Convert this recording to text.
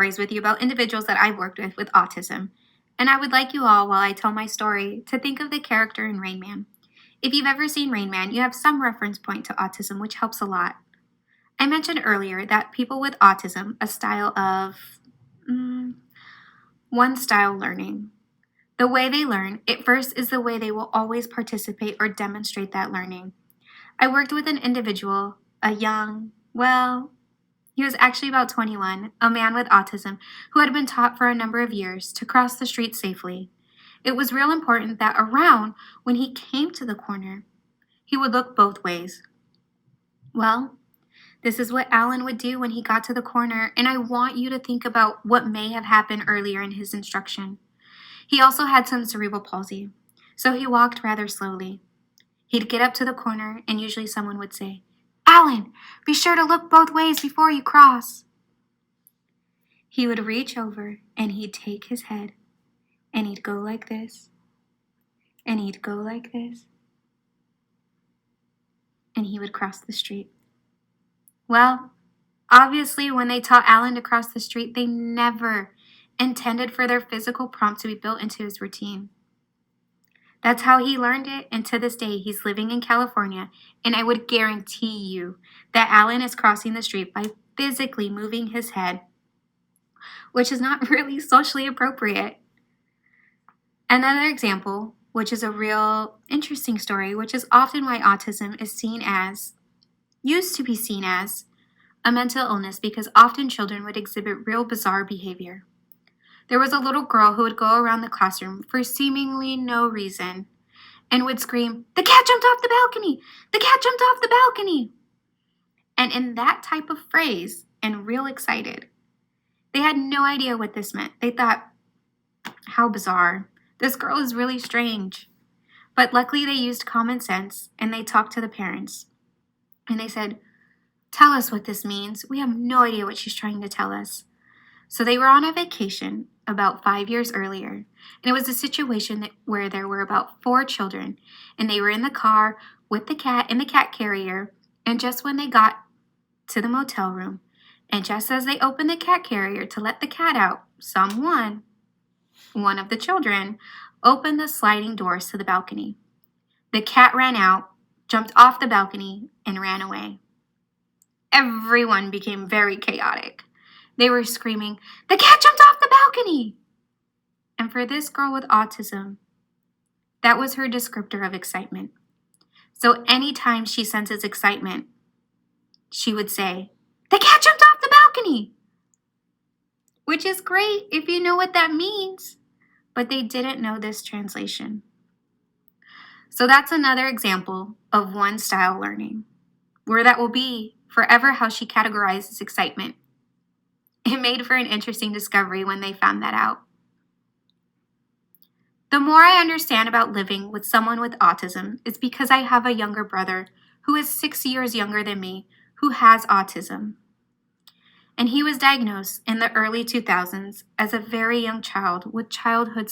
stories with you about individuals that I've worked with autism. And I would like you all, while I tell my story, to think of the character in Rain Man. If you've ever seen Rain Man, you have some reference point to autism, which helps a lot. I mentioned earlier that people with autism, a style of one style learning. The way they learn, at first, is the way they will always participate or demonstrate that learning. I worked with an individual, he was actually about 21, a man with autism who had been taught for a number of years to cross the street safely. It was real important that around when he came to the corner, he would look both ways. Well, this is what Alan would do when he got to the corner, and I want you to think about what may have happened earlier in his instruction. He also had some cerebral palsy, so he walked rather slowly. He'd get up to the corner, and usually someone would say, "Alan, be sure to look both ways before you cross." He would reach over, and he'd take his head, and he'd go like this, and he'd go like this, and he would cross the street. Well, obviously, when they taught Alan to cross the street, they never intended for their physical prompt to be built into his routine. That's how he learned it, and to this day, he's living in California, and I would guarantee you that Alan is crossing the street by physically moving his head, which is not really socially appropriate. Another example, which is a real interesting story, which is often why autism is used to be seen as, a mental illness, because often children would exhibit real bizarre behavior. There was a little girl who would go around the classroom for seemingly no reason and would scream, "The cat jumped off the balcony! The cat jumped off the balcony!" And in that type of phrase, and real excited, they had no idea what this meant. They thought, how bizarre. This girl is really strange. But luckily they used common sense and they talked to the parents. And they said, "Tell us what this means. We have no idea what she's trying to tell us." So they were on a vacation about 5 years earlier, and it was a situation where there were about 4 children, and they were in the car with the cat in the cat carrier, and just when they got to the motel room, and just as they opened the cat carrier to let the cat out, one of the children, opened the sliding doors to the balcony. The cat ran out, jumped off the balcony, and ran away. Everyone became very chaotic. They were screaming, "The cat jumped off the balcony!" And for this girl with autism, that was her descriptor of excitement. So anytime she senses excitement, she would say, "The cat jumped off the balcony!" Which is great if you know what that means. But they didn't know this translation. So that's another example of one style learning, where that will be forever how she categorizes excitement. It made for an interesting discovery when they found that out. The more I understand about living with someone with autism is because I have a younger brother who is 6 years younger than me who has autism. And he was diagnosed in the early 2000s as a very young child with childhood